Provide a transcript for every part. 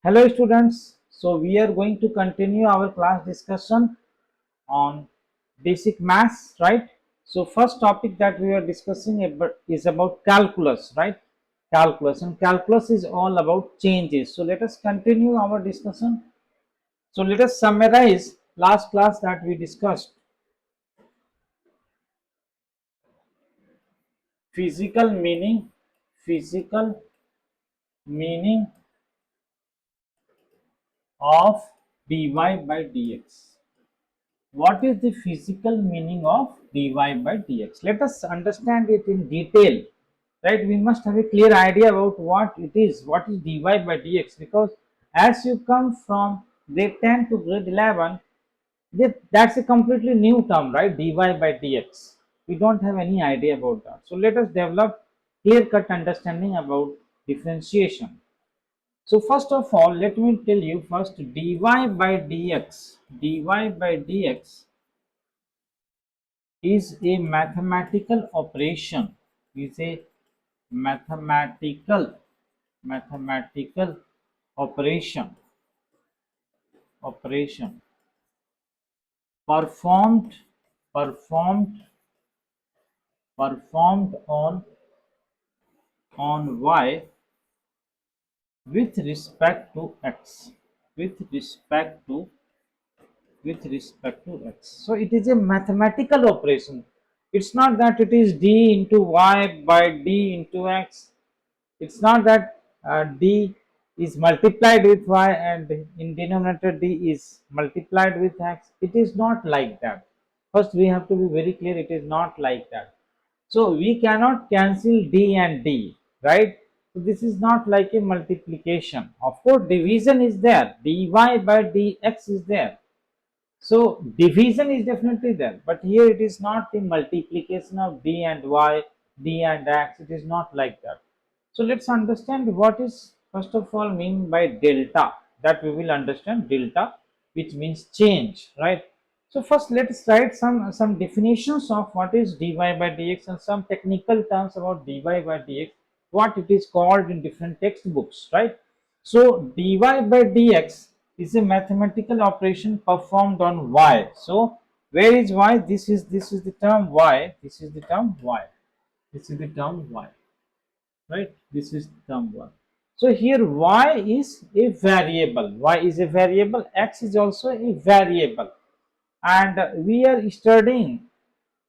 Hello students, so we are going to continue our class discussion on basic maths, right? So first topic that we are discussing is about calculus, right? Calculus, and calculus is all about changes. So let us continue our discussion. So let us summarize last class that we discussed. Physical meaning, physical meaning of dy by dx. What is the physical meaning of dy by dx? Let us understand it in detail, right? We must have a clear idea about what it is, what is dy by dx, because as you come from grade 10 to grade 11, that's a completely new term, right? Dy by dx. We don't have any idea about that. So let us develop clear cut understanding about differentiation. So first of all, let me tell you first dy by dx. Dy by dx is a mathematical operation. Is a mathematical mathematical operation performed performed performed on y with respect to x, with respect to x. So it is a mathematical operation. It's not that it is d into y by d into x. It's not that d is multiplied with y and in denominator d is multiplied with x. It is not like that. First we have to be very clear, it is not like that. So we cannot cancel d and d, right? So this is not like a multiplication. Of course division is there, dy by dx is there. So division is definitely there, but here it is not the multiplication of d and y, d and x. It is not like that. So let's understand what is first of all mean by delta. That we will understand delta, which means change, right? So first let's write some definitions of what is dy by dx and some technical terms about dy by dx, what it is called in different textbooks, right? So dy by dx is a mathematical operation performed on y. So where is y? This is the term y. This is the term y. This is the term y, right? This is term y. So here y is a variable. Y is a variable. X is also a variable, and we are studying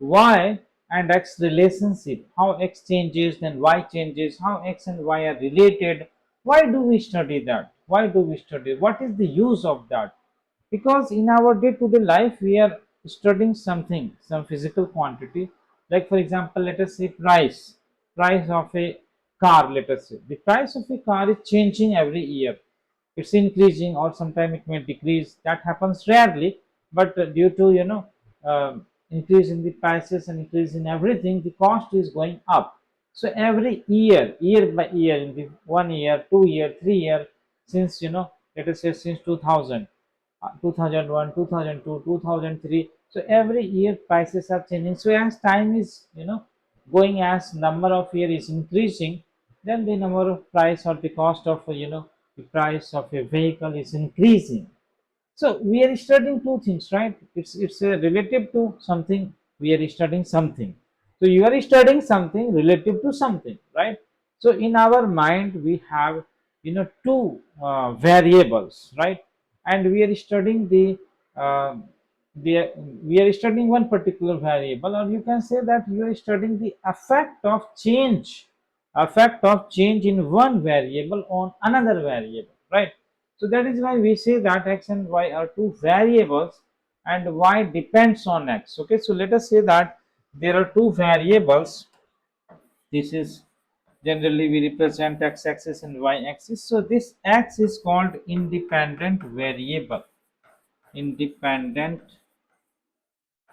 y and x relationship, how x changes then y changes, how x and y are related. Why do we study that? Why do we study? What is the use of that? Because in our day-to-day life we are studying something, some physical quantity, like for example let us say price of a car. Let us say the price of a car is changing every year. It's increasing or sometime it may decrease. That happens rarely, but due to increase in the prices and increase in everything, the cost is going up. So every year by year, in the 1 year, 2 year, 3 year, since let us say since 2000, 2001, 2002, 2003. So every year prices are changing. So as time is going, as number of year is increasing, then the number of price or the cost of the price of a vehicle is increasing. So we are studying two things, right? It's relative to something. We are studying something. So you are studying something relative to something, right? So in our mind we have two variables, right? And we are studying uh, the we are studying one particular variable, or you can say that you are studying the effect of change in one variable on another variable, right? So that is why we say that x and y are two variables and y depends on x. Okay, so let us say that there are two variables. This is generally we represent x axis and y axis. So this x is called independent variable. Independent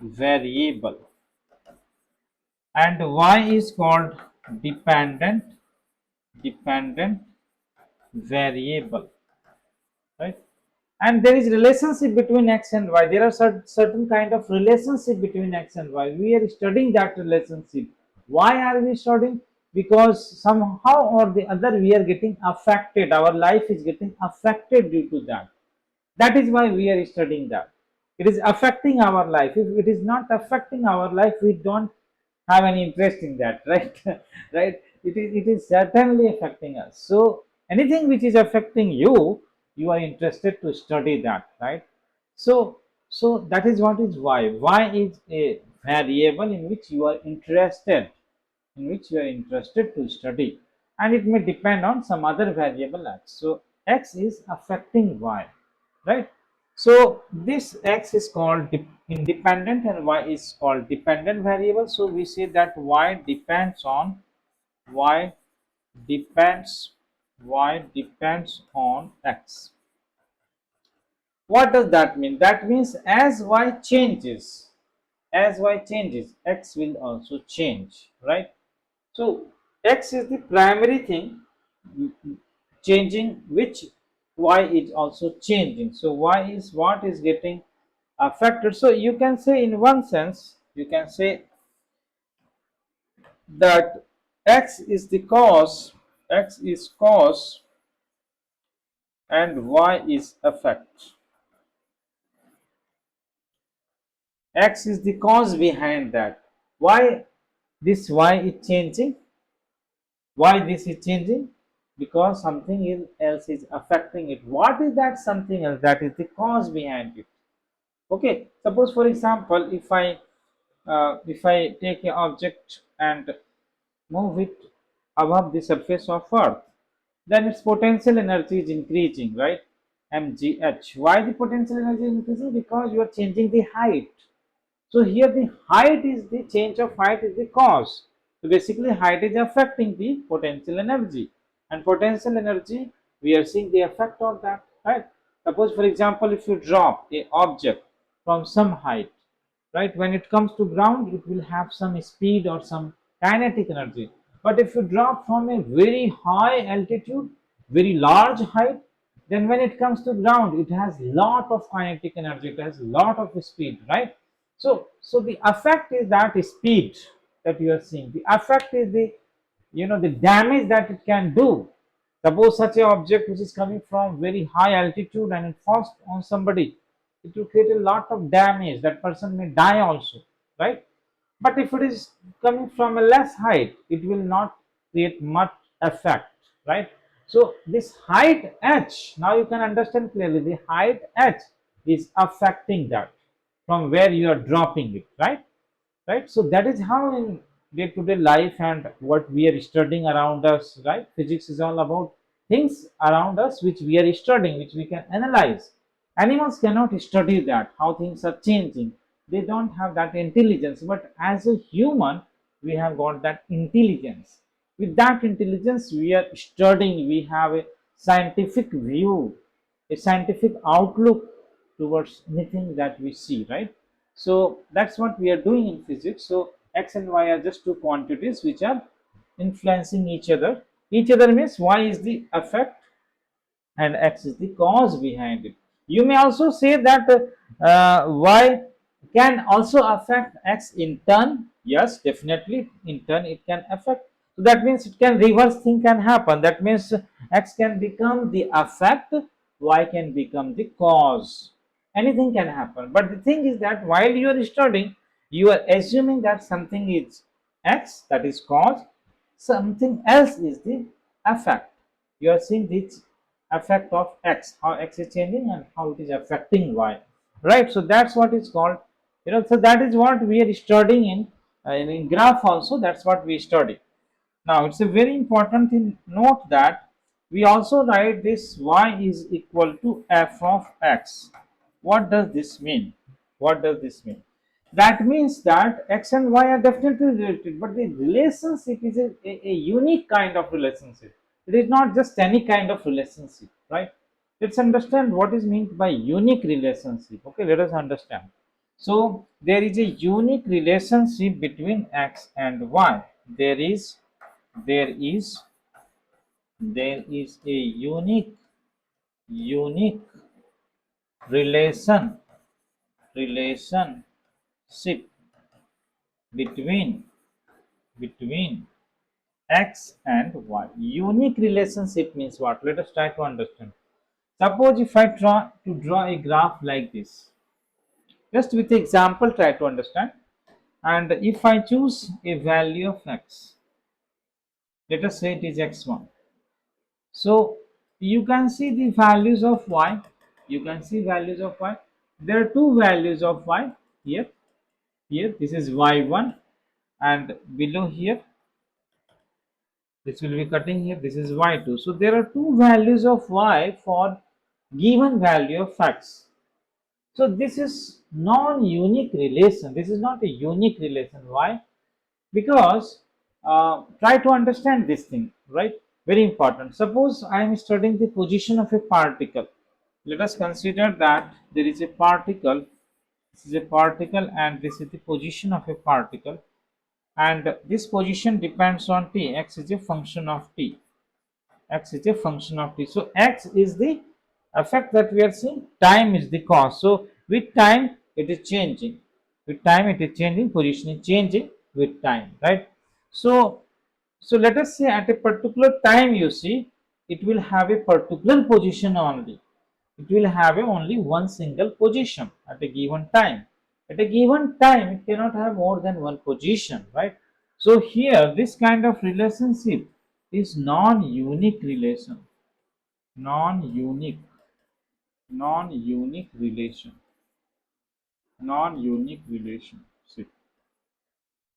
variable, and y is called dependent variable, right? And there is relationship between x and y. There are certain kind of relationship between x and y. We are studying that relationship. Why are we studying? because somehow or the other we are getting affected, our life is getting affected due to that. That is why we are studying that. It is affecting our life. If it is not affecting our life, we don't have any interest in that, right? Right, it is certainly affecting us. So anything which is affecting you, you are interested to study that, right? So that is what is why is a variable in which you are interested, to study, and it may depend on some other variable x. So x is affecting y, right? So this x is called independent and y is called dependent variable. So we say that y depends depends on x. What does that mean? That means as y changes, x will also change, right? So x is the primary thing changing, which y is also changing. So y is what is getting affected. So you can say, in one sense, you can say that x is the cause, and y is effect. X is the cause behind that. Why this y is changing? Why this is changing? Because something else is affecting it. What is that something else? That is the cause behind it. Okay, suppose for example, if I take an object and move it above the surface of earth, then its potential energy is increasing, right? mgh. Why the potential energy is increasing? Because you are changing the height. So here the height is the change of height is the cause. So basically height is affecting the potential energy, and potential energy, we are seeing the effect of that, right? Suppose for example, if you drop a object from some height, right, when it comes to ground it will have some speed or some kinetic energy. But if you drop from a very high altitude, very large height, then when it comes to ground it has lot of kinetic energy, it has lot of speed, right? So the effect is that speed that you are seeing. The effect is the, the damage that it can do. Suppose such a object which is coming from very high altitude and it falls on somebody, it will create a lot of damage. That person may die also, right? But if it is coming from a less height, it will not create much effect, right? So this height h, now you can understand clearly, the height h is affecting that from where you are dropping it, right? So that is how in day-to-day life and what we are studying around us, right? Physics is all about things around us which we are studying, which we can analyze. Animals cannot study that, how things are changing. They don't have that intelligence. But as a human, we have got that intelligence. With that intelligence, we are studying, we have a scientific view, a scientific outlook towards anything that we see, right? So that's what we are doing in physics. So x and y are just two quantities which are influencing each other. Each other means y is the effect and x is the cause behind it. You may also say that y can also affect x in turn. Yes, definitely in turn it can affect. So that means it can reverse thing can happen. That means x can become the effect, y can become the cause. Anything can happen. But the thing is that while you are studying, you are assuming that something is x, that is cause, something else is the effect. You are seeing this effect of x, how x is changing and how it is affecting y, right? So that's what is called, so that is what we are studying in graph also. That's what we study. Now it's a very important thing. Note that we also write this y is equal to f of x. What does this mean? What does this mean? That means that x and y are definitely related, but the relationship is a unique kind of relationship. It is not just any kind of relationship, right? Let's understand what is meant by unique relationship. Okay, let us understand. So there is a unique relationship between x and y. There is a unique relation relationship between X and Y. Unique relationship means what? Let us try to understand. Suppose if I try to draw a graph like this, just with example try to understand. And if I choose a value of X, let us say it is X1. So you can see the values of Y. You can see values of Y. There are two values of Y here. Here this is Y1, and below here this will be cutting here, this is Y2. So there are two values of Y for given value of X. So this is non-unique relation. This is not a unique relation. Why? Because try to understand this thing, right? Very important. Suppose I am studying the position of a particle. Let us consider that there is a particle. This is a particle, and this is the position of a particle, and this position depends on t. X is a function of t. X is a function of t. So x is the effect that we are seeing, time is the cause. So with time it is changing, with time it is changing, position is changing with time, right? So let us say at a particular time, you see, it will have a particular position only. It will have only one single position at a given time. At a given time it cannot have more than one position, right? So here this kind of relationship is non-unique relation. Non-unique, non-unique relation, non-unique relationship,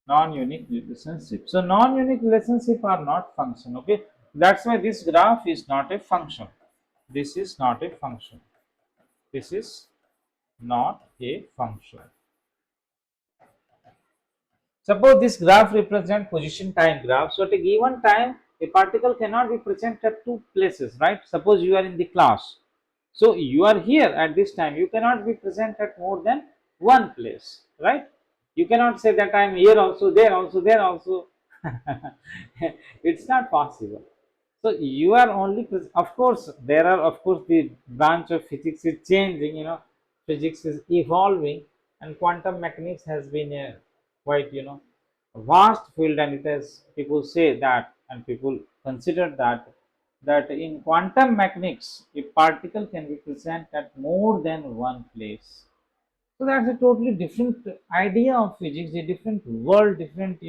non-unique relationship. So non-unique relationship are not function. Okay, that's why this graph is not a function. This is not a function. This is not a function. Suppose this graph represents position time graph. So at a given time, a particle cannot be present at two places, right? Suppose you are in the class. So you are here at this time. You cannot be present at more than one place, right? You cannot say that I am here also, there also, there also. It's not possible. So you are only, of course, there are, of course, the branch of physics is changing, physics is evolving, and quantum mechanics has been a quite, vast field, and it has, people say that, and people consider that in quantum mechanics, a particle can be present at more than one place. So that's a totally different idea of physics, a different world, different,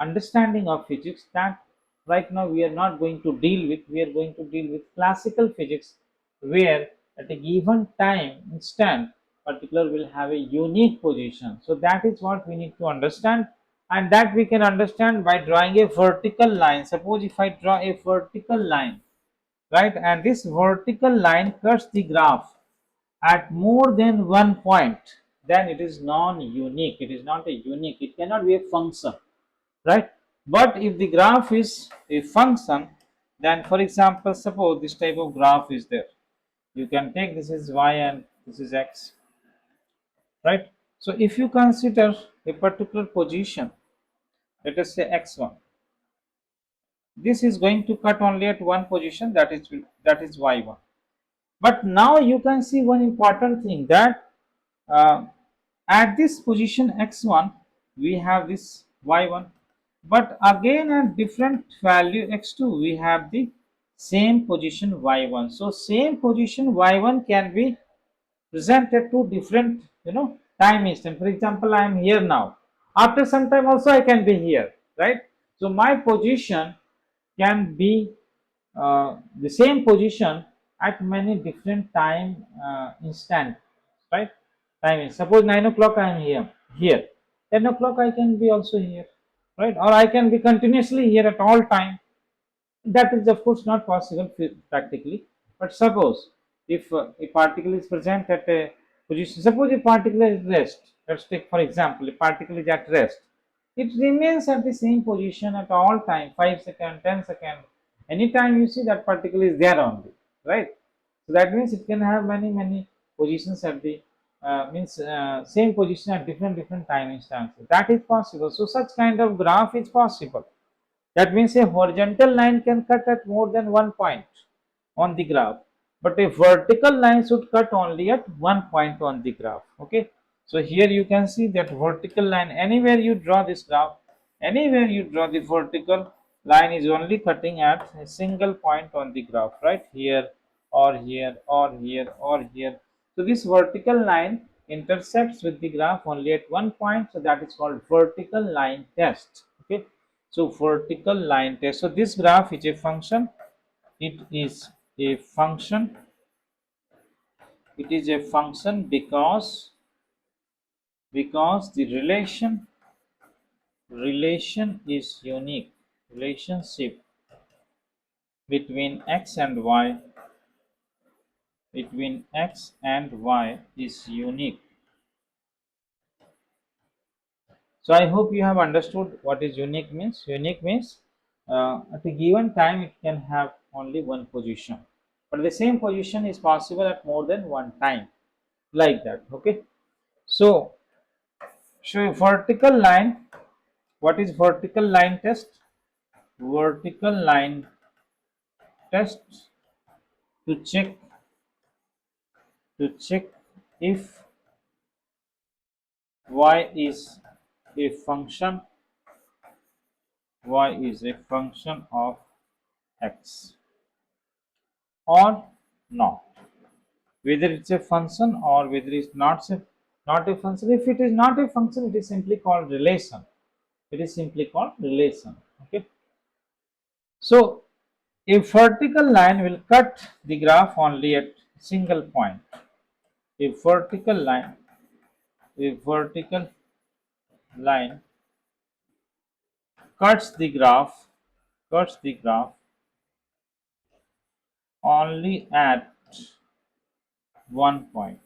understanding of physics that right now we are not going to deal with. We are going to deal with classical physics, where at a given time instant, particular will have a unique position. So that is what we need to understand, and that we can understand by drawing a vertical line. Suppose if I draw a vertical line, right, and this vertical line cuts the graph at more than one point, then it is non-unique. It is not a unique, it cannot be a function, right? But if the graph is a function, then for example, suppose this type of graph is there, you can take this is y and this is x, right? So if you consider a particular position, let us say x1, this is going to cut only at one position, that is y1. But now you can see one important thing, that at this position x1 we have this y1, but again at different value x2 we have the same position y1. So same position y1 can be presented to different, time instant. For example, I am here now, after some time also I can be here, right? So my position can be the same position at many different time instant, right? Timing. Suppose 9 o'clock I am here, 10 o'clock I can be also here, right? Or I can be continuously here at all time. That is of course not possible practically. But suppose if a particle is present at a position, suppose a particle is at rest. Let's take for example, a particle is at rest. It remains at the same position at all time, 5 seconds, 10 seconds. Anytime you see that particle is there only, right? So that means it can have many positions at the means same position at different time instances. That is possible. So such kind of graph is possible. That means a horizontal line can cut at more than one point on the graph, but a vertical line should cut only at one point on the graph. Okay, so here you can see that vertical line, anywhere you draw this graph, anywhere you draw the vertical, line is only cutting at a single point on the graph, right? Here or here or here or here. So this vertical line intersects with the graph only at one point, so that is called vertical line test. Okay, so vertical line test. So this graph is a function. It is a function. It is a function because the relation is unique. Relationship between x and y is unique. So I hope you have understood what is unique means. Unique means at a given time it can have only one position, but the same position is possible at more than one time, like that. Okay, so vertical line. What is vertical line test? Vertical line test to check if y is a function of x or not, whether it's a function or whether it's not a function. If it is not a function, it is simply called relation. It is simply called relation. Okay, so a vertical line will cut the graph only at single point. A vertical line a vertical line cuts the graph only at one point.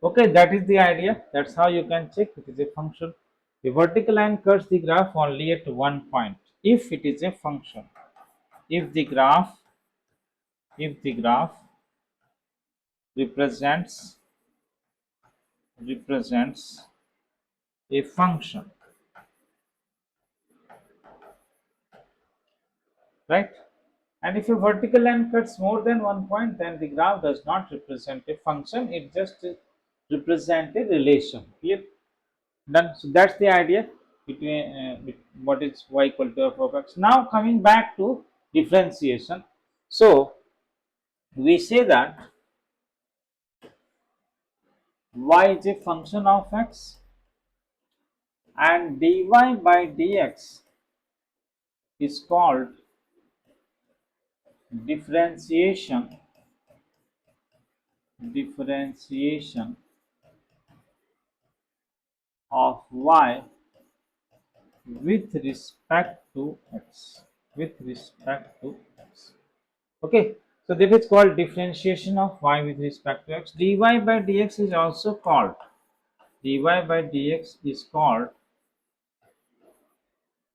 Okay, that is the idea. That's how you can check it is a function. A vertical line cuts the graph only at one point if it is a function. If the graph represents a function, right? And if a vertical line cuts more than one point, then the graph does not represent a function, it just represents a relation. Clear? Done. So that's the idea between what is y equal to f of x. Now coming back to differentiation. So we say that y is a function of x and dy by dx is called differentiation of y with respect to x. Okay, so that is called differentiation of y with respect to x. Dy by dx is also called derivative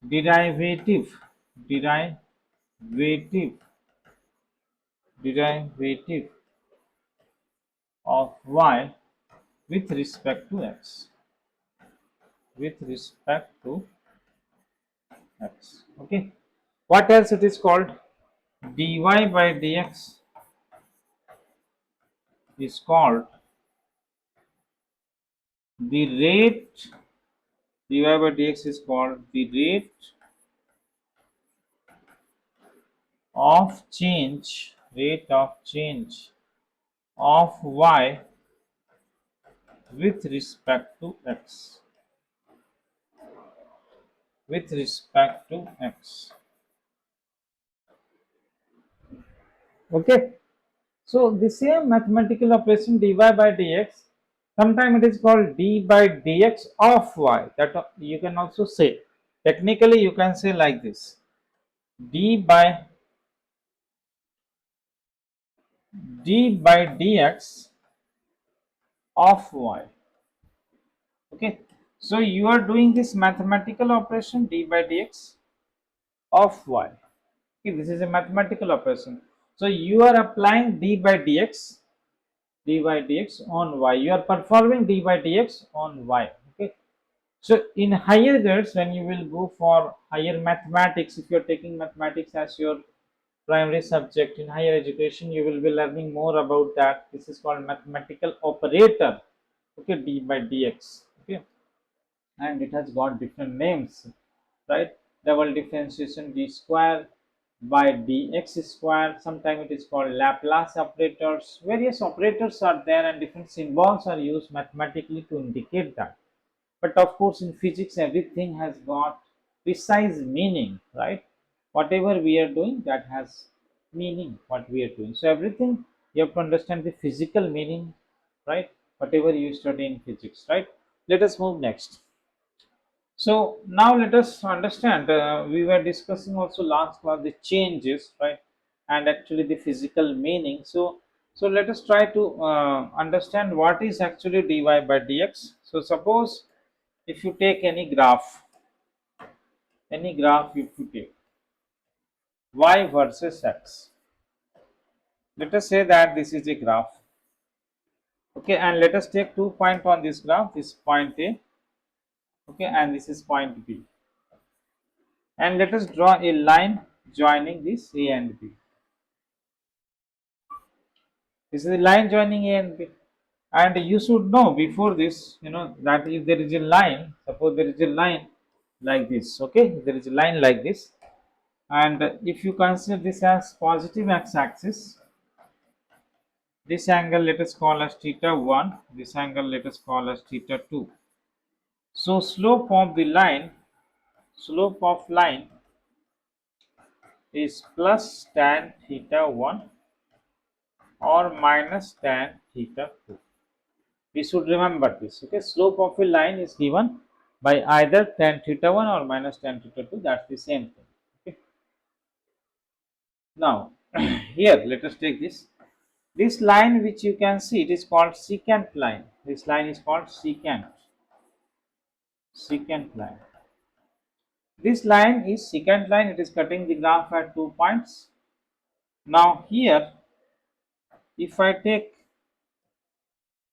derivative derivative of y with respect to x. Okay, what else it is called? Dy by dx is called the rate dy by dx is called the rate of change of y with respect to x. Okay, so the same mathematical operation dy by dx, sometimes it is called d by dx of y. That you can also say. Technically, you can say like this: d by dx of y. Okay, so you are doing this mathematical operation d by dx of y. Okay, this is a mathematical operation. So you are applying d by dx on y. You are performing d by dx on y. Okay, so in higher grades, when you will go for higher mathematics, if you are taking mathematics as your primary subject in higher education, you will be learning more about that. This is called mathematical operator. Okay, d by dx. Okay, and it has got different names, right? Double differentiation d square by dx square. Sometimes it is called Laplace operators. Various operators are there and different symbols are used mathematically to indicate that. But of course, in physics, everything has got precise meaning, right? Whatever we are doing, that has meaning, what we are doing. So, everything you have to understand the physical meaning, right? Whatever you study in physics, right? Let us move next. So, now let us understand. We were discussing also last class the changes, right? And actually the physical meaning. So let us try to understand what is actually dy by dx. So, suppose if you take any graph if you take y versus x, let us say that this is a graph, okay, and let us take 2 points on this graph, this point a, okay, and this is point b, and let us draw a line joining this a and b. This is a line joining a and b, and you should know before this, that if there is a line, suppose there is a line like this, okay, there is a line like this, and if you consider this as positive x-axis, this angle let us call as theta 1, this angle let us call as theta 2. So slope of line is plus tan theta 1 or minus tan theta 2. We should remember this, okay? Slope of a line is given by either tan theta 1 or minus tan theta 2, that's the same thing, okay? Now, here let us take this line which you can see, it is called secant line. This line is called secant line. This line is secant line, it is cutting the graph at 2 points. Now here, if I take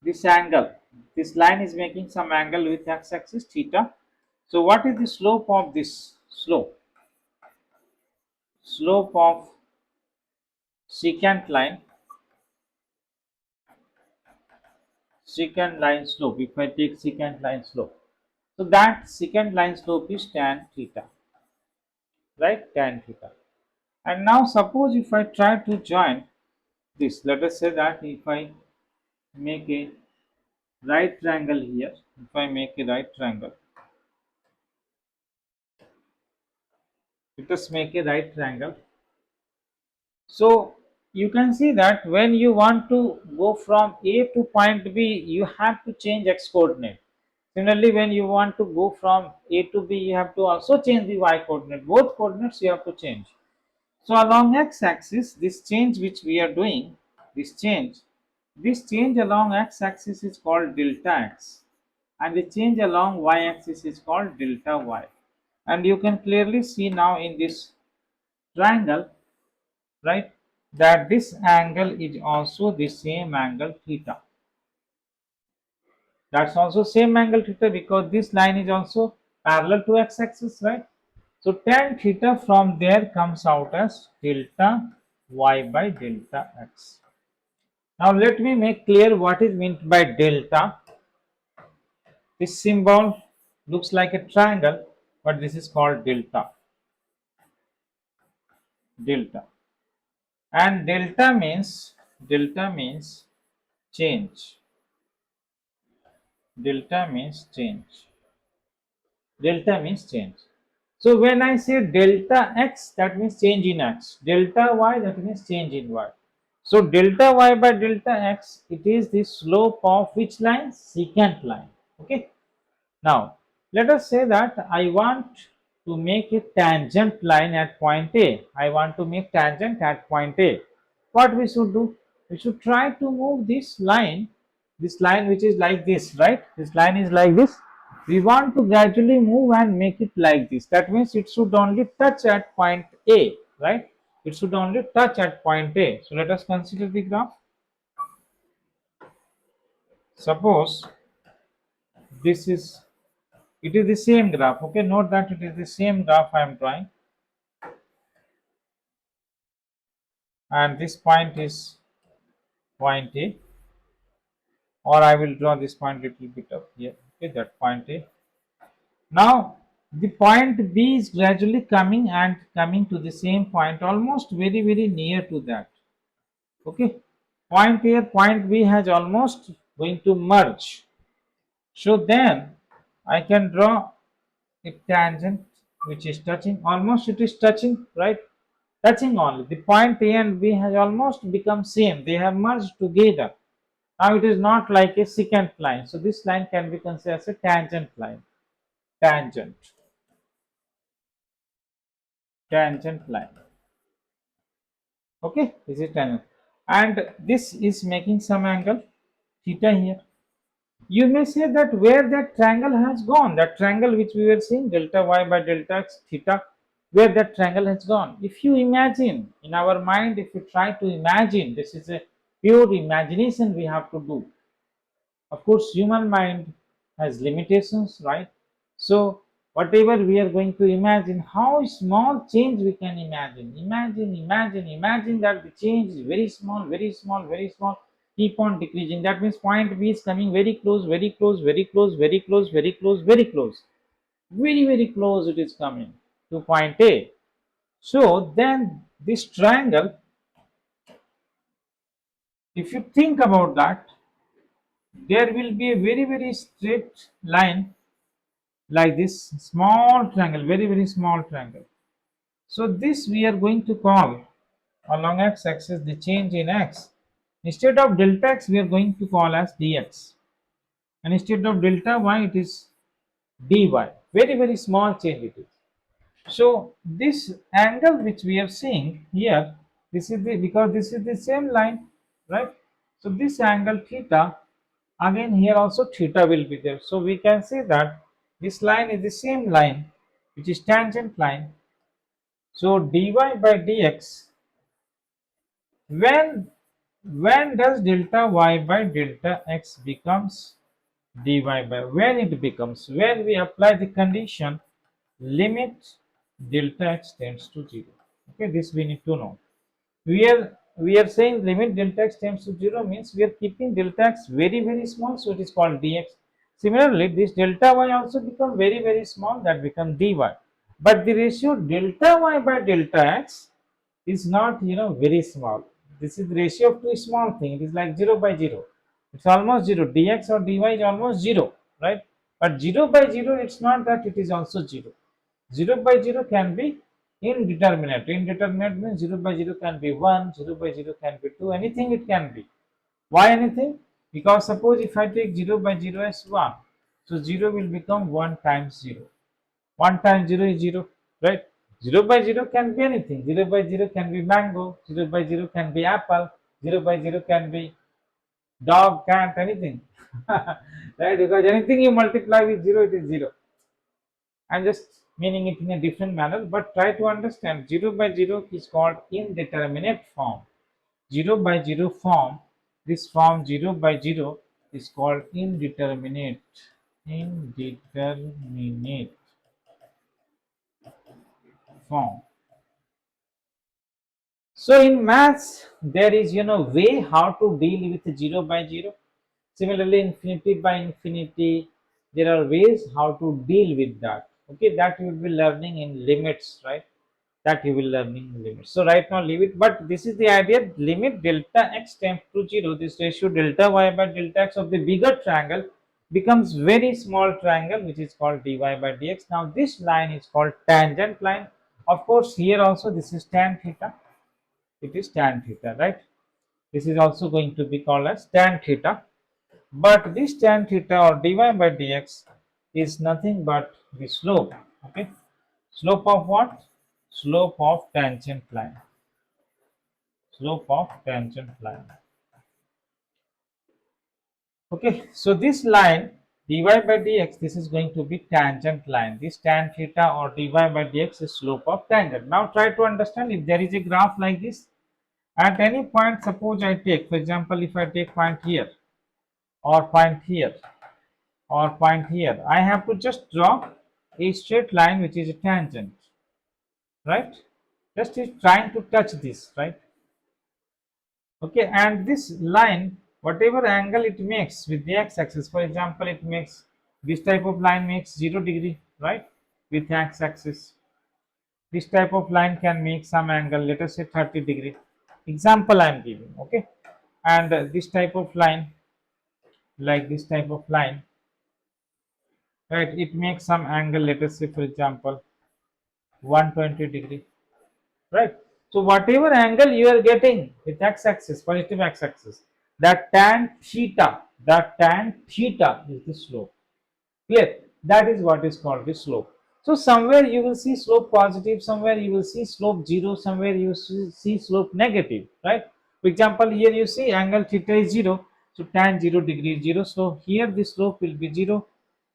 this angle, this line is making some angle with x-axis theta. So what is the slope of this slope? Slope of secant line slope, if I take secant line slope. So that secant line slope is tan theta, right? Tan theta. And now suppose if I try to join this, let us say that if I make a right triangle here, if I make a right triangle, let us make a right triangle. So you can see that when you want to go from A to point B, you have to change x coordinate. Similarly, when you want to go from A to B, you have to also change the y coordinate. Both coordinates you have to change. So along x-axis, this change which we are doing, this change along x-axis is called delta x, and the change along y-axis is called delta y. And you can clearly see now in this triangle, right, that this angle is also the same angle theta. That's also same angle theta because this line is also parallel to x-axis, right? So tan theta from there comes out as delta y by delta x. Now let me make clear what is meant by delta. This symbol looks like a triangle, but this is called delta. And delta means change. Delta means change. Delta means change. So when I say delta x, that means change in x. Delta y, that means change in y. So delta y by delta x, it is the slope of which line? Secant line. Okay. Now let us say that I want to make a tangent line at point A. I want to make tangent at point A. What we should do? We should try to move this line which is like this, right? This line is like this. We want to gradually move and make it like this. That means it should only touch at point A, right? It should only touch at point A. So let us consider the graph. Suppose this is, it is the same graph, okay? Note that it is the same graph I am drawing, and this point is point A, or I will draw this point little bit up here, okay, that point A. Now the point B is gradually coming and coming to the same point, almost very near to that. Okay, point here, point B has almost going to merge. So then I can draw a tangent which is touching, almost it is touching, right? Touching only. The point A and B has almost become same. They have merged together. Now it is not like a secant line. So this line can be considered as a tangent line. Tangent. Tangent line. Okay, this is tangent. And this is making some angle theta here. You may say that where that triangle has gone, that triangle which we were seeing, delta y by delta x theta, where that triangle has gone. If you imagine in our mind, if you try to imagine, this is a pure imagination we have to do. Of course, human mind has limitations, right? So, whatever we are going to imagine, how small change we can imagine. Imagine that the change is very small, very small, keep on decreasing. That means point B is coming very close, very close, very close, very close, very close, very close. Very close it is coming to point A. So, then this triangle, if you think about that, there will be a very straight line like this small triangle, very small triangle. So this we are going to call along x-axis the change in x. Instead of delta x we are going to call as dx, and instead of delta y it is dy. Very small change it is. So this angle which we are seeing here, this is the, because this is the same line, right? So this angle theta, again here also theta will be there. So we can say that this line is the same line which is tangent line. So dy by dx, when does delta y by delta x becomes dy by, when it becomes, when we apply the condition limit delta x tends to 0. Okay, this we need to know. We are saying limit delta x tends to 0 means we are keeping delta x very small, so it is called dx. Similarly, this delta y also become very small, that become dy. But the ratio delta y by delta x is not very small. This is the ratio of two small thing. It is like 0 by 0. It's almost 0. Dx or dy is almost 0, right? But 0 by 0, it's not that it is also 0. 0 by 0 can be indeterminate. Indeterminate means 0 by 0 can be 1, 0 by 0 can be 2, anything it can be. Why anything? Because suppose if I take 0 by 0 as 1, so 0 will become 1 times 0. 1 times 0 is 0, right? 0 by 0 can be anything. 0 by 0 can be mango, 0 by 0 can be apple, 0 by 0 can be dog, cat, anything. Right? Because anything you multiply with 0, it is 0. I'm just meaning it in a different manner, but try to understand 0 by 0 is called indeterminate form. 0 by 0 form, this form 0 by 0 is called indeterminate. Indeterminate form. So in maths, there is way how to deal with 0 by 0. Similarly, infinity by infinity, there are ways how to deal with that. Okay, that you will be learning in limits, right? That you will learning in limits. So right now leave it. But this is the idea: limit delta x tends to 0. This ratio delta y by delta x of the bigger triangle becomes very small triangle, which is called dy by dx. Now this line is called tangent line. Of course, here also this is tan theta. It is tan theta, right? This is also going to be called as tan theta. But this tan theta or dy by dx is nothing but the slope. Okay, slope of what? Slope of tangent line. Slope of tangent line. Okay, so this line dy by dx, this is going to be tangent line. This tan theta or dy by dx is slope of tangent. Now try to understand, if there is a graph like this, at any point, suppose I take, for example, if I take point here or point here or point here, I have to just draw a straight line which is a tangent, right? Just is trying to touch this, right? Okay, and this line, whatever angle it makes with the x-axis, for example, it makes this type of line makes 0 degree, right, with x-axis. This type of line can make some angle, let us say 30 degree. Example I am giving, okay. And this type of line, like this type of line, right, it makes some angle, let us say for example 120 degree, right. So whatever angle you are getting with x-axis, positive x-axis, that tan theta is the slope. Clear? That is what is called the slope. So somewhere you will see slope positive, somewhere you will see slope 0, somewhere you see slope negative, right? For example, here you see angle theta is 0, so tan 0 degree is 0. So here the slope will be 0.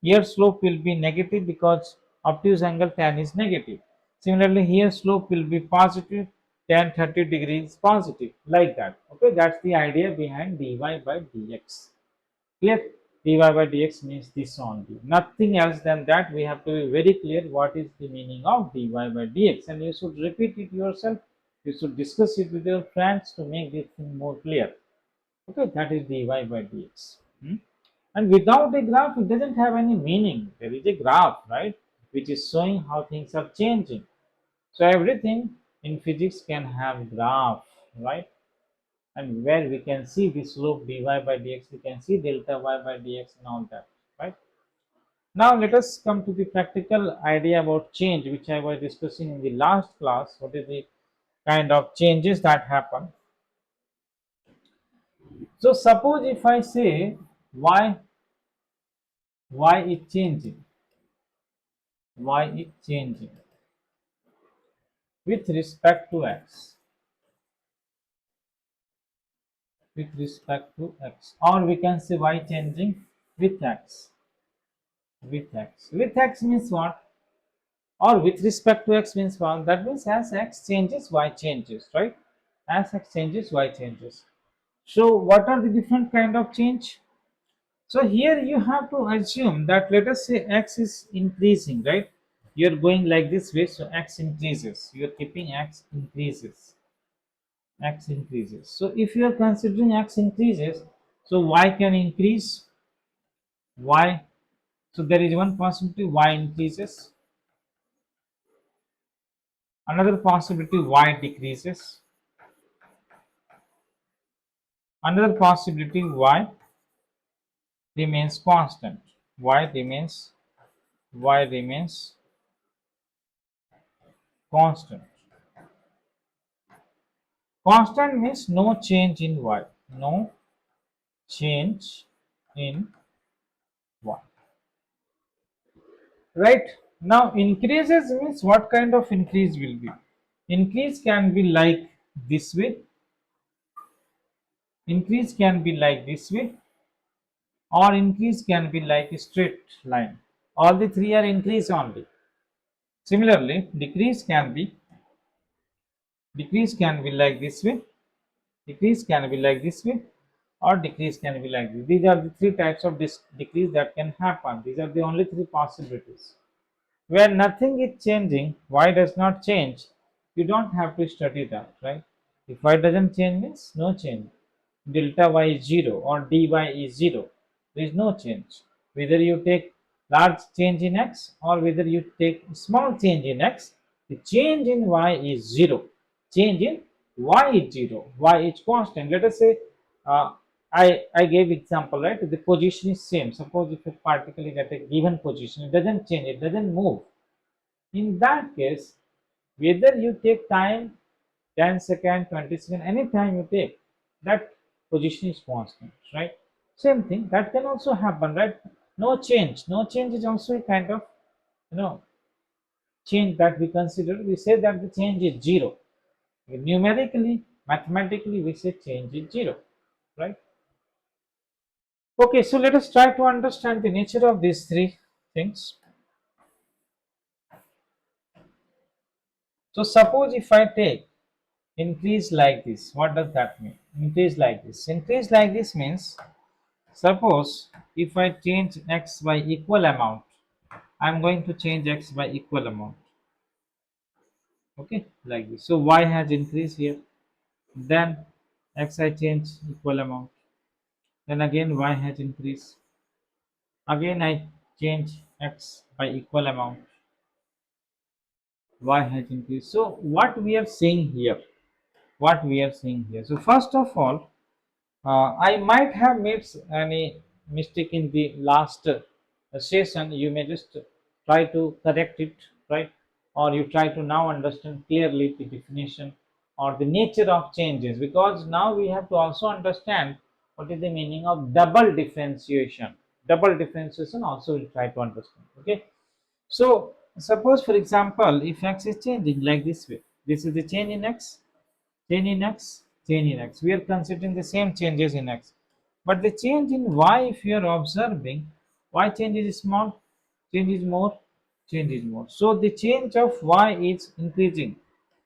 Here slope will be negative because obtuse angle tan is negative. Similarly, here slope will be positive, tan 30 degrees positive, like that. Okay, that's the idea behind dy by dx. Clear? Dy by dx means this only, nothing else than that. We have to be very clear what is the meaning of dy by dx, and you should repeat it yourself. You should discuss it with your friends to make this thing more clear. Okay, that is dy by dx. And without a graph, it doesn't have any meaning. There is a graph, right, which is showing how things are changing. So everything in physics can have graph, right? And where we can see the slope dy by dx, we can see delta y by dx and all that, right? Now let us come to the practical idea about change, which I was discussing in the last class. What is the kind of changes that happen? So suppose if I say y is changing, y is changing with respect to x, with respect to x, or we can say y changing with x, with x means what? Or with respect to x means what? That means as x changes, y changes, right? As x changes, y changes. So what are the different kind of change? So here you have to assume that, let us say x is increasing, right? You're going like this way, so x increases. You're keeping x increases. X increases. So if you are considering x increases, so y can increase. Y. So there is one possibility, y increases. Another possibility, y decreases. Another possibility, y remains constant. Y remains constant. Constant means no change in y. No change in y. Right? Now increases means what kind of increase will be? Increase can be like this way. Increase can be like this way, or increase can be like a straight line. All the three are increase only. Similarly, decrease can be like this way, decrease can be like this way, or decrease can be like this. These are the three types of decrease that can happen. These are the only three possibilities. Where nothing is changing, y does not change, you don't have to study that, right? If y doesn't change means no change. Delta y is 0 or dy is 0. There is no change. Whether you take large change in x or whether you take small change in x, the change in y is 0. Change in y is 0. Y is constant. Let us say I gave example, right? The position is same. Suppose if a particle is at a given position, it doesn't change, it doesn't move. In that case, whether you take time 10 second, 20 second, any time you take, that position is constant, right? Same thing that can also happen, right? No change. No change is also a kind of, you know, change that we consider. We say that the change is 0. Numerically, mathematically, we say change is 0, right? Okay, so let us try to understand the nature of these three things. So suppose if I take increase like this, what does that mean? Increase like this. Increase like this means, suppose if I change x by equal amount, I'm going to change x by equal amount. Okay, like this. So y has increased here. Then x I change equal amount. Then again y has increased. Again I change x by equal amount, y has increased. So what we are saying here, so first of all, I might have made any mistake in the last session. You may just try to correct it, right? Or you try to now understand clearly the definition or the nature of changes, because now we have to also understand what is the meaning of double differentiation. Double differentiation also we'll try to understand. Okay, so suppose for example, if x is changing like this way, this is the change in x, change in x, change in x. We are considering the same changes in x. But the change in y, if you are observing, y change is small, change is more, change is more. So the change of y is increasing.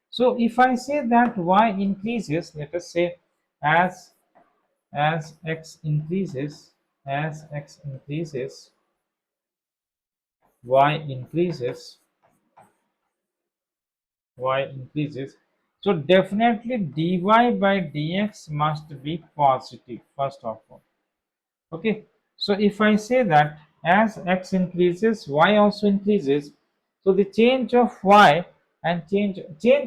So if I say that y increases, let us say as x increases, as x increases, y increases, y increases. So definitely dy by dx must be positive first of all. Okay, so if I say that as x increases, y also increases, so the change of y and change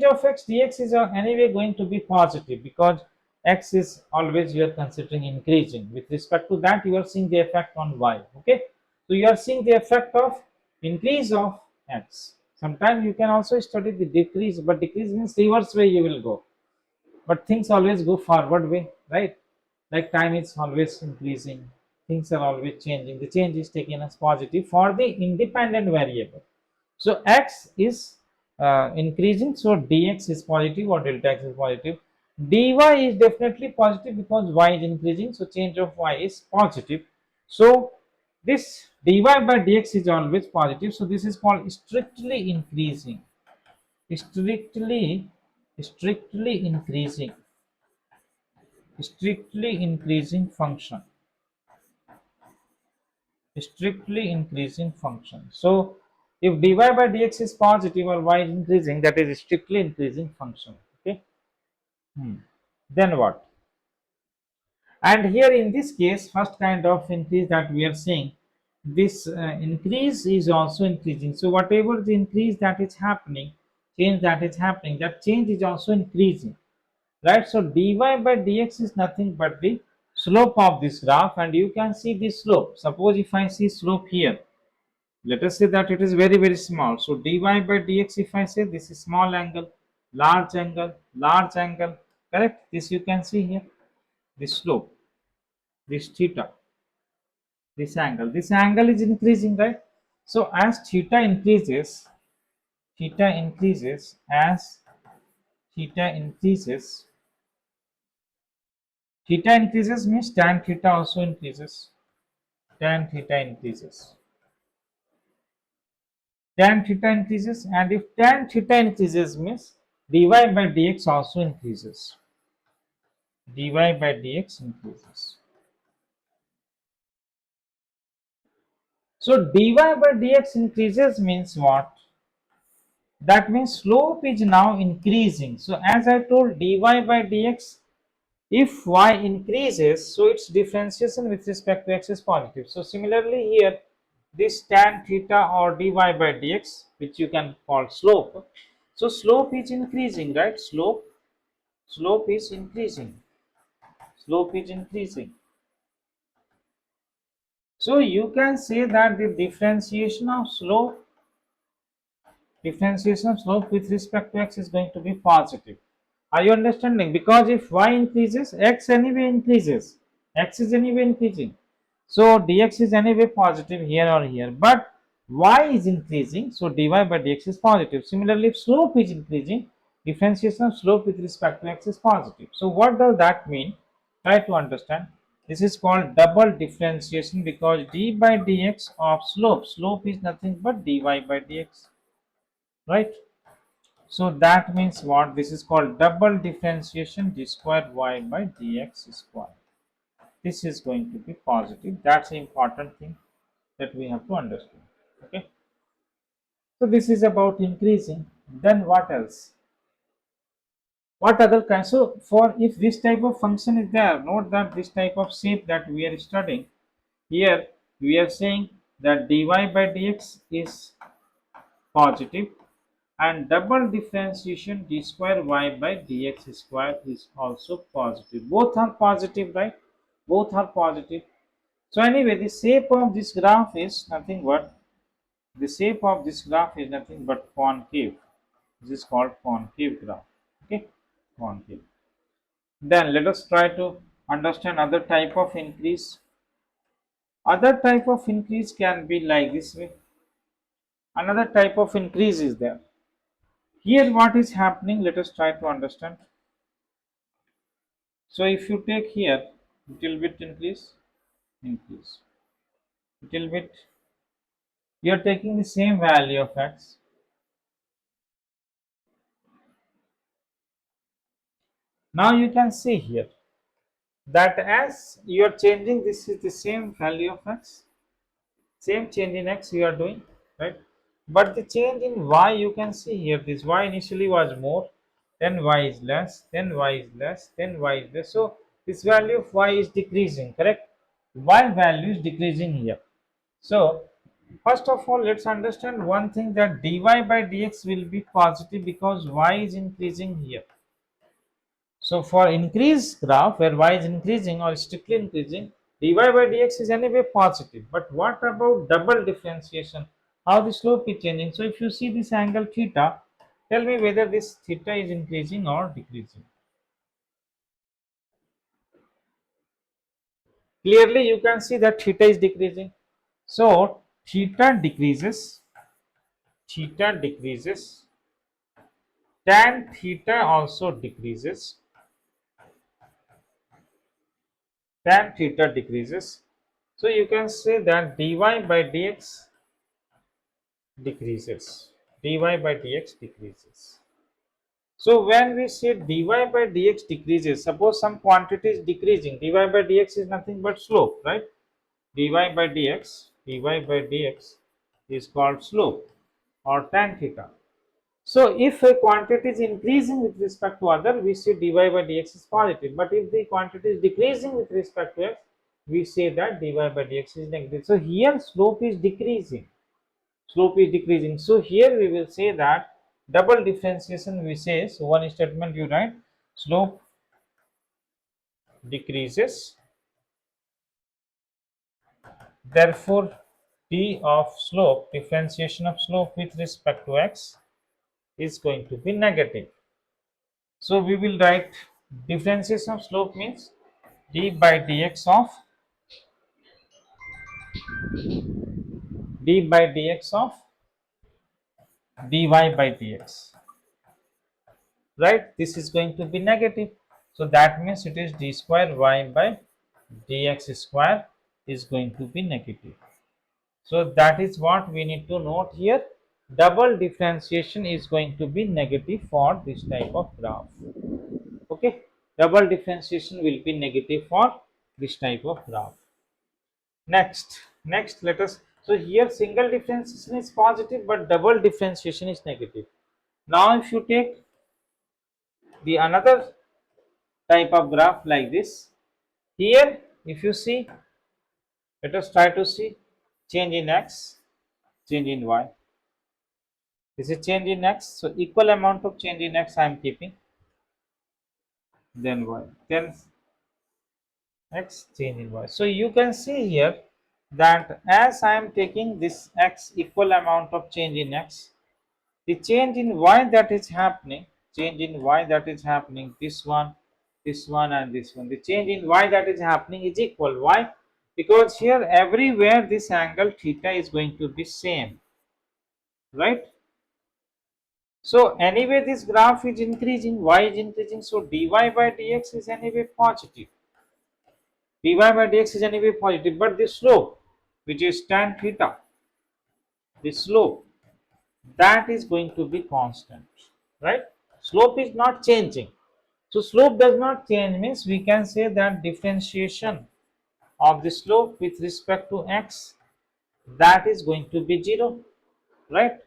of x dx is anyway going to be positive, because x is always you are considering increasing. With respect to that, you are seeing the effect on y. Okay, so you are seeing the effect of increase of x. Sometimes you can also study the decrease, but decrease means reverse way you will go, but things always go forward way, right? Like time is always increasing, things are always changing, the change is taken as positive for the independent variable. So x is increasing, so dx is positive or delta x is positive. Dy is definitely positive because y is increasing, so change of y is positive. So this dy by dx is always positive, so this is called strictly increasing, strictly strictly increasing, strictly increasing function, strictly increasing function. So if dy by dx is positive or y is increasing, that is strictly increasing function. Okay. Hmm. Then what? And here in this case, first kind of increase that we are seeing, this increase is also increasing. So whatever the increase that is happening, change that is happening, that change is also increasing, right? So dy by dx is nothing but the slope of this graph, and you can see the slope. Suppose if I see slope here, let us say that it is very small. So dy by dx, if I say this is small angle, large angle, correct? This you can see here, this slope, this theta, this angle is increasing, right? So as theta increases, as theta increases, theta increases means tan theta also increases, tan theta increases, tan theta increases, and if tan theta increases means dy by dx also increases, dy by dx increases. So dy by dx increases means what? That means slope is now increasing. So as I told, dy by dx, if y increases, so its differentiation with respect to x is positive. So similarly here, this tan theta or dy by dx, which you can call slope, so slope is increasing, right? Slope is increasing, slope is increasing. So you can say that the differentiation of slope with respect to x is going to be positive. Are you understanding? Because if y increases, x anyway increases, x is anyway increasing, so dx is anyway positive here or here, but y is increasing, so dy by dx is positive. Similarly, if slope is increasing, differentiation of slope with respect to x is positive. So what does that mean? Try to understand. This is called double differentiation, because d by dx of slope is nothing but dy by dx, right? So that means what? This is called double differentiation, d square y by dx square. This is going to be positive. That's the important thing that we have to understand. Okay. So this is about increasing. Then what else? What other kind? So for if this type of function is there, note that this type of shape that we are studying here, we are saying that dy by dx is positive, and double differentiation d square y by dx square is also positive. Both are positive, right? Both are positive. So anyway, the shape of this graph is nothing but concave. This is called concave graph. Okay, concave. Then let us try to understand other type of increase. Other type of increase can be like this way. Another type of increase is there. Here what is happening, let us try to understand. So if you take here little bit increase, little bit, you are taking the same value of x. Now you can see here that as you are changing, this is the same value of x, same change in x you are doing, right? But the change in y, you can see here, this y initially was more, then y is less, then y is less, then y is less. So this value of y is decreasing, correct? Y value is decreasing here. So first of all, let's understand one thing, that dy by dx will be positive because y is increasing here. So for increased graph where y is increasing or strictly increasing, dy by dx is anyway positive. But what about double differentiation? How the slope is changing? So if you see this angle theta, tell me whether this theta is increasing or decreasing. Clearly you can see that theta is decreasing. So theta decreases, tan theta also decreases, tan theta decreases. So you can say that dy by dx decreases, dy by dx decreases. So when we say dy by dx decreases, suppose some quantity is decreasing, dy by dx is nothing but slope, right? dy by dx is called slope or tan theta. So if a quantity is increasing with respect to other, we say dy by dx is positive. But if the quantity is decreasing with respect to x, we say that dy by dx is negative. So here slope is decreasing. Slope is decreasing. So here we will say that double differentiation, we say, so one statement you write, slope decreases, therefore d of slope, differentiation of slope with respect to x, is going to be negative. So we will write differentiation of slope means d by dx of dy by dx, right? This is going to be negative. So that means it is d square y by dx square is going to be negative. So that is what we need to note here. Double differentiation is going to be negative for this type of graph. Okay, double differentiation will be negative for this type of graph. Next let us, so here single differentiation is positive but double differentiation is negative. Now if you take the another type of graph like this, here if you see, let us try to see change in x, change in y. This is change in x, so equal amount of change in x I am keeping, then y, then x, change in y. So you can see here that as I am taking this x equal amount of change in x, the change in y that is happening, this one, and this one, the change in y that is happening is equal. Why? Because here everywhere this angle theta is going to be same, right? So anyway this graph is increasing, y is increasing, so dy by dx is anyway positive. dy by dx is anyway positive, but the slope, which is tan theta, the slope, that is going to be constant, right? Slope is not changing. So slope does not change means we can say that differentiation of the slope with respect to x, that is going to be 0, right?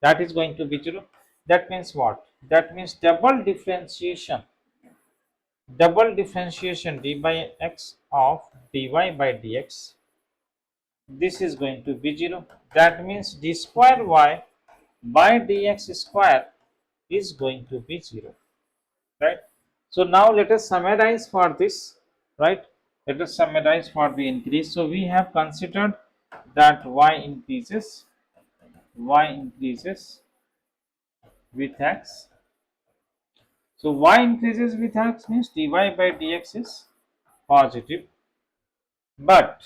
That is going to be 0. That means what? That means double differentiation d by x of dy by dx this is going to be 0. That means d square y by dx square is going to be 0, right? So now let us summarize for this, right? Let us summarize for the increase. So we have considered that y increases with x. So y increases with x means dy by dx is positive, but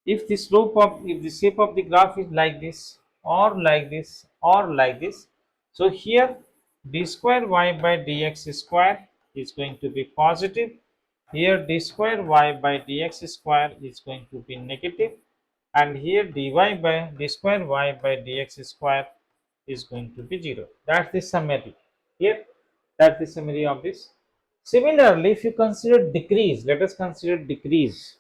if the shape of the graph is like this or like this or like this, so here d square y by dx square is going to be positive, here d square y by dx square is going to be negative, and here dy by d square y by dx square is going to be 0. That's the summary here. That's the summary of this. Similarly, if you consider decrease, let us consider decrease.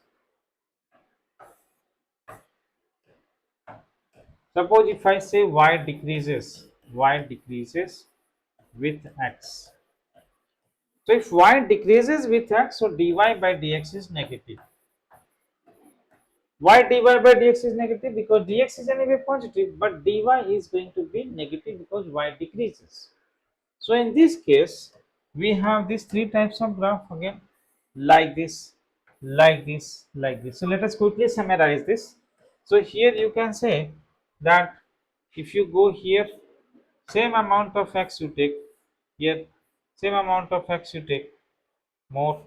Suppose if I say y decreases with x. So if y decreases with x, so dy by dx is negative. Why dy by dx is negative? Because dx is anyway positive, but dy is going to be negative because y decreases. So in this case, we have these three types of graph again, like this, like this, like this. So let us quickly summarize this. So here you can say that if you go here, same amount of x you take, here same amount of x you take, more,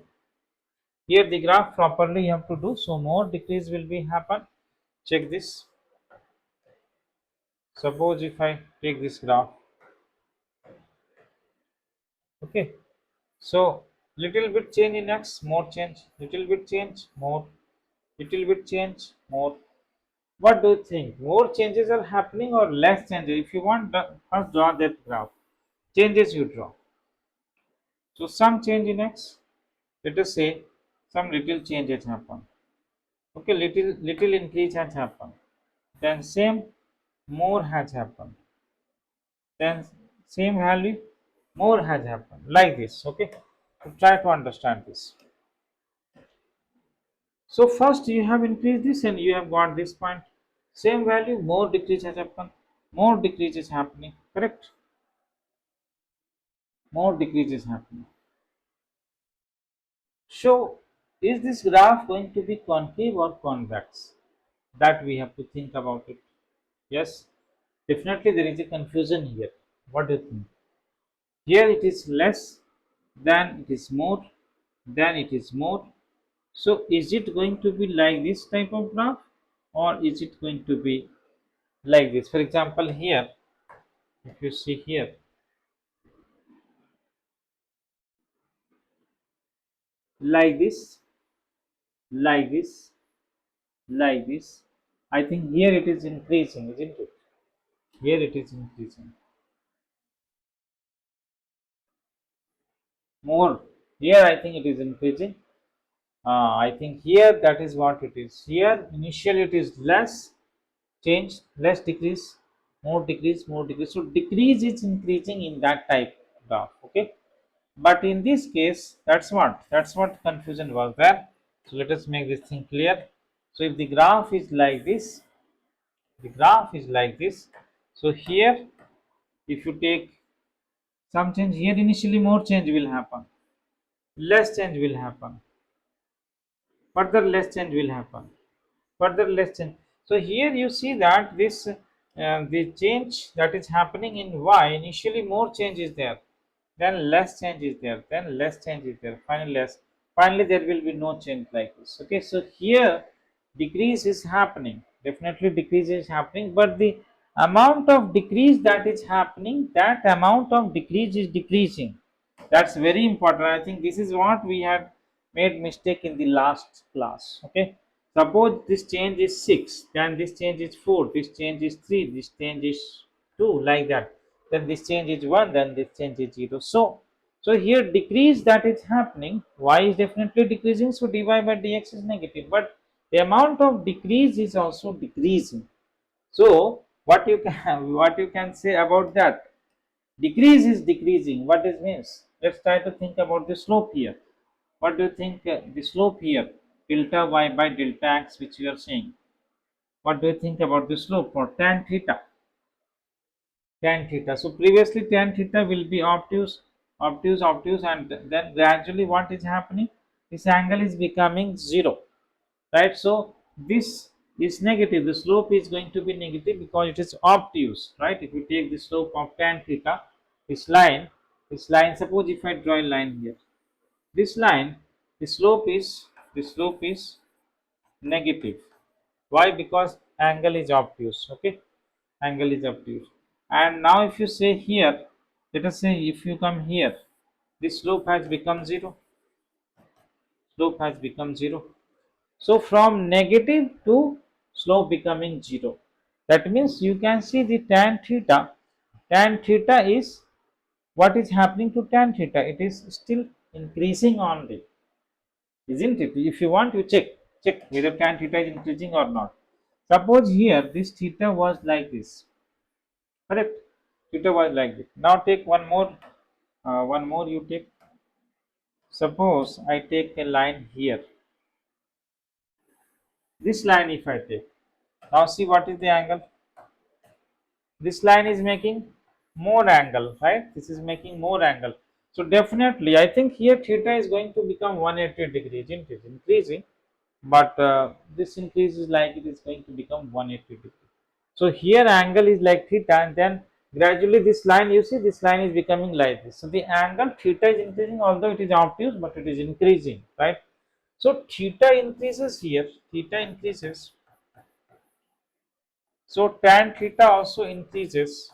here the graph properly you have to do, so more decrease will be happen. Check this. Suppose if I take this graph, okay, so little bit change in x, more change, little bit change, more, little bit change, more. What do you think? More changes are happening or less changes? If you want, first draw that graph. Changes you draw. So some change in x. Let us say some little change has happened. Okay, little increase has happened. Then same more has happened. Then same value more has happened. Like this. Okay. So try to understand this. So first you have increased this and you have got this point. Same value, more decrease has happened. More decrease is happening. Correct? More decrease is happening. So is this graph going to be concave or convex? That we have to think about it. Yes, definitely there is a confusion here. What do you think? Here it is less, then it is more, then it is more. So is it going to be like this type of graph or is it going to be like this? For example, here, if you see here, like this, like this, like this. I think here it is increasing, isn't it? Here it is increasing. More. Here I think it is increasing. I think here that is what it is. Here initially it is less change, less decrease, more decrease, more decrease. So decrease is increasing in that type graph. Okay. But in this case, that's what confusion was there. So let us make this thing clear. So if the graph is like this, the graph is like this. So here, if you take some change here, initially more change will happen, less change will happen, further less change will happen, further less change. So here you see that this the change that is happening in y, initially more change is there, then less change is there, then less change is there, finally less, finally there will be no change like this. Okay, so here decrease is happening, definitely decrease is happening, but the amount of decrease that is happening, that amount of decrease is decreasing. That's very important. I think this is what we had made mistake in the last class. Okay, suppose this change is 6, then this change is 4, this change is 3, this change is 2, like that, then this change is 1, then this change is 0. So here decrease that is happening, y is definitely decreasing, so dy by dx is negative, but the amount of decrease is also decreasing. So what you can what you can say about that? Decrease is decreasing. What it means? Let's try to think about the slope here. What do you think the slope here? Delta y by delta x, which you are saying. What do you think about the slope for tan theta? Tan theta. So previously tan theta will be obtuse, obtuse, obtuse, and then gradually what is happening? This angle is becoming 0, right? So this is negative. The slope is going to be negative because it is obtuse, right? If you take the slope of tan theta, this line. Suppose if I draw a line here, this line, the slope is negative. Why? Because angle is obtuse. Okay, angle is obtuse. And now if you say here, let us say if you come here, this slope has become 0. Slope has become 0. So from negative to slope becoming 0. That means you can see the tan theta. Tan theta is, what is happening to tan theta? It is still increasing only, isn't it? If you want, you check whether tan theta is increasing or not. Suppose here this theta was like this, correct? Theta was like this. Now take one more you take. Suppose I take a line here. This line if I take. Now see what is the angle. This line is making more angle, right? This is making more angle. So definitely I think here theta is going to become 180 degrees, isn't it? Increasing, but this increase is like it is going to become 180 degrees. So here angle is like theta, and then gradually this line, you see this line is becoming like this. So the angle theta is increasing, although it is obtuse, but it is increasing, right? So theta increases here, theta increases. So tan theta also increases.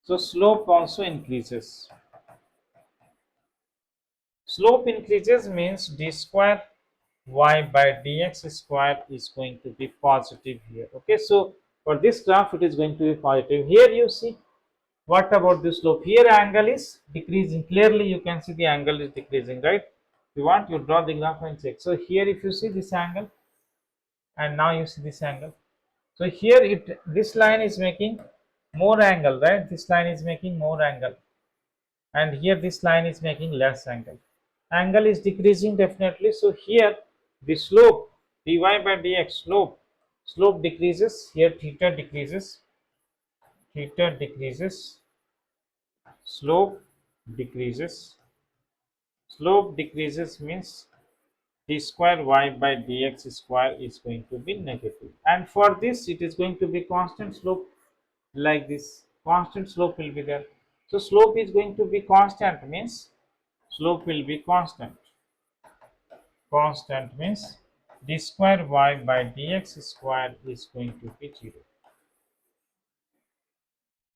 So slope also increases. Slope increases means d square y by dx square is going to be positive here. Okay, so for this graph it is going to be positive. Here you see, what about the slope? Here angle is decreasing. Clearly you can see the angle is decreasing, right? If you want, you draw the graph and check. So here if you see this angle, and now you see this angle. So here this line is making more angle, right? This line is making more angle, and here this line is making less angle. Angle is decreasing definitely. So here the slope dy by dx, slope decreases. Here theta decreases, slope decreases. Slope decreases means d square y by dx square is going to be negative, and for this it is going to be constant slope, like this. Constant slope will be there. So slope is going to be constant means slope will be constant. Constant means d square y by dx square is going to be 0.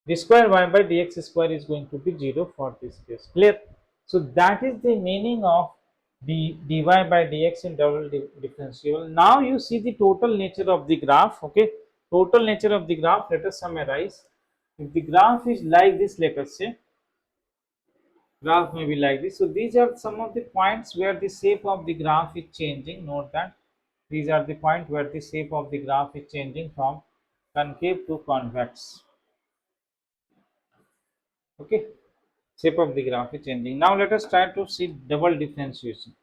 D square y by dx square is going to be 0 for this case. Clear? So that is the meaning of the dy by dx in double differentiable. Now you see the total nature of the graph. Okay, total nature of the graph. Let us summarize. If the graph is like this, let us say graph may be like this. So these are some of the points where the shape of the graph is changing. Note that these are the point where the shape of the graph is changing from concave to convex. Okay, shape of the graph is changing. Now let us try to see double differentiation.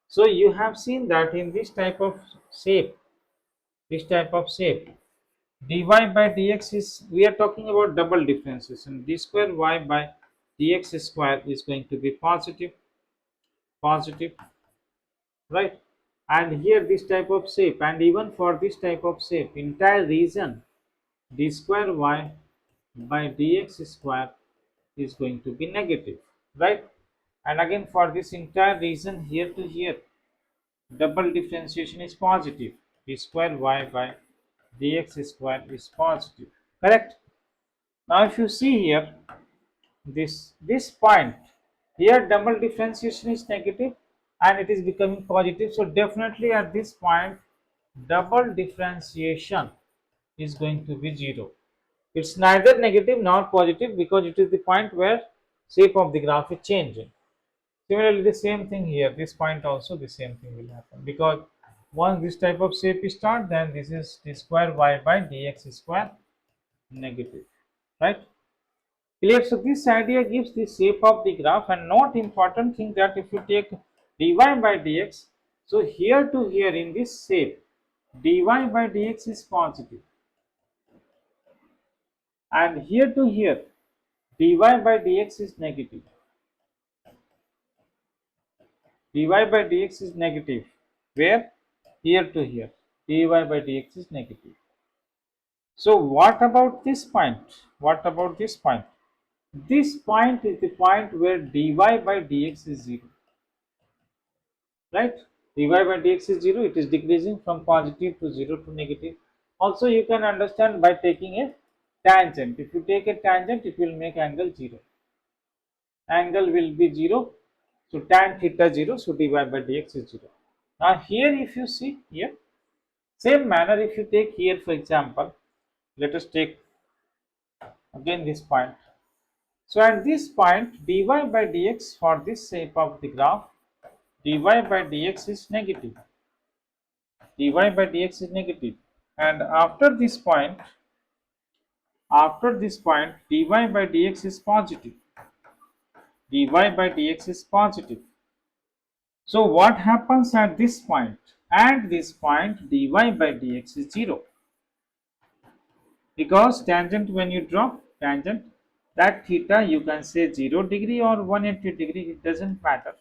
So you have seen that in this type of shape, dy by dx is, we are talking about double differentiation. D square y by dx square is going to be positive, positive, right? And here this type of shape, and even for this type of shape, entire region d square y by dx square is going to be negative, right? And again for this entire region here to here, double differentiation is positive. D square y by dx square is positive, correct? Now if you see here, this point here, double differentiation is negative and it is becoming positive. So definitely at this point double differentiation is going to be 0. It's neither negative nor positive because it is the point where shape of the graph is changing. Similarly, the same thing here, this point also the same thing will happen, because once this type of shape is start, then this is d square y by dx square negative, right? Clear? So this idea gives the shape of the graph, and not important thing that if you take dy by dx, So here to here in this shape, dy by dx is positive, and here to here, dy by dx is negative. Dy by dx is negative. Where? Here to here, dy by dx is negative. So what about this point? What about this point? This point is the point where dy by dx is 0. Right? Dy by dx is 0. It is decreasing from positive to 0 to negative. Also, you can understand by taking a tangent. If you take a tangent, it will make angle 0. Angle will be 0. So tan theta 0. So dy by dx is 0. Now here, if you see here, same manner, if you take here, for example, let us take again this point. So at this point, dy by dx for this shape of the graph, dy by dx is negative. Dy by dx is negative. And after this point, dy by dx is positive. Dy by dx is positive. So what happens at this point? At this point, dy by dx is 0. Because tangent, when you draw tangent, that theta you can say 0 degree or 180 degree, it doesn't matter.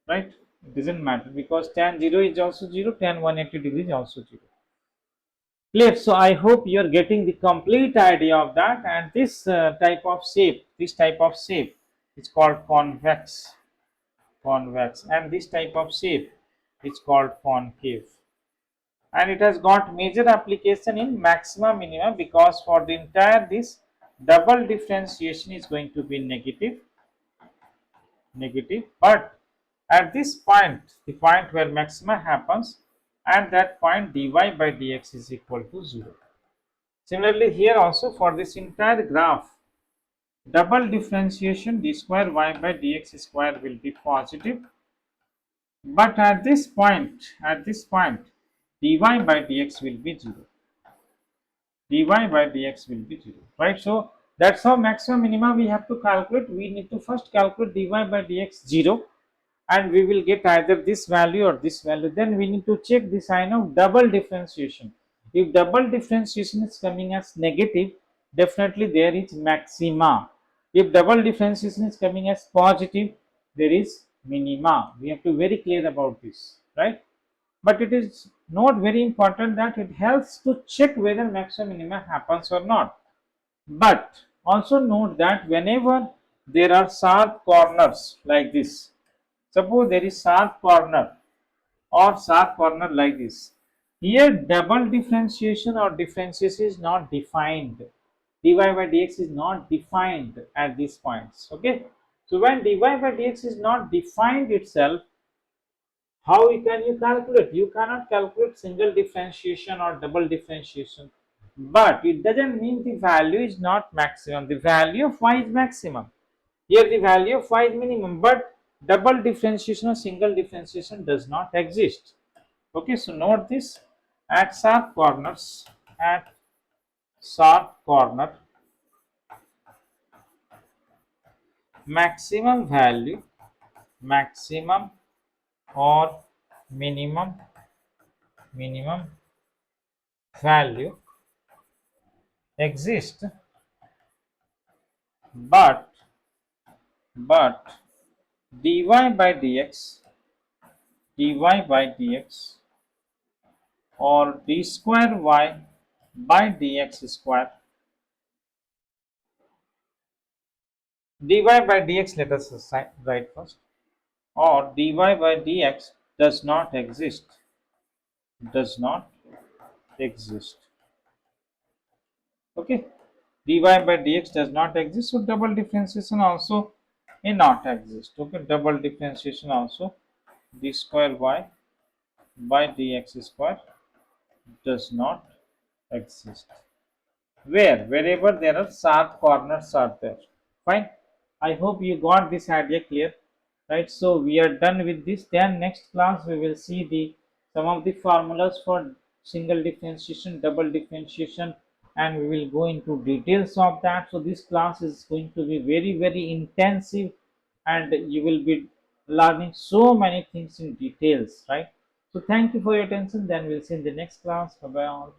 Right? It doesn't matter because tan 0 is also 0, tan 180 degree is also 0. Clear? So I hope you are getting the complete idea of that. And this type of shape, is called convex, and this type of shape is called concave. And it has got major application in maxima minima, because for the entire this double differentiation is going to be negative, but at this point, the point where maxima happens, at that point dy by dx is equal to 0. Similarly, here also for this entire graph, double differentiation d square y by dx square will be positive, but at this point, dy by dx will be 0. Dy by dx will be 0, right? So that's how maximum minima we have to calculate. We need to first calculate dy by dx 0, and we will get either this value or this value. Then we need to check the sign of double differentiation. If double differentiation is coming as negative, definitely there is maxima. If double differentiation is coming as positive, there is minima. We have to be very clear about this, right? But it is not very important that it helps to check whether maximum minima happens or not. But also note that whenever there are sharp corners like this, suppose there is sharp corner or sharp corner like this, here double differentiation or differentiation is not defined. Dy by dx is not defined at these points. Okay, so when dy by dx is not defined itself, how can you calculate? You cannot calculate single differentiation or double differentiation. But it doesn't mean the value is not maximum. The value of y is maximum. Here the value of y is minimum, but double differentiation or single differentiation does not exist. Okay, so note this: at sharp corners, at sharp corner, maximum value, maximum or minimum value exist, but dy by dx or d square y by dx square, dy by dx, let us write first, or dy by dx does not exist, does not exist. Okay, dy by dx does not exist, so double differentiation also may not exist. Okay, double differentiation also, d square y by dx square does not exist. Wherever there are sharp corners are there. Fine. I hope you got this idea clear, right? So we are done with this. Then next class we will see the some of the formulas for single differentiation, double differentiation, and we will go into details of that. So this class is going to be very intensive, and you will be learning so many things in details, right? So thank you for your attention. Then we'll see in the next class. Bye bye all.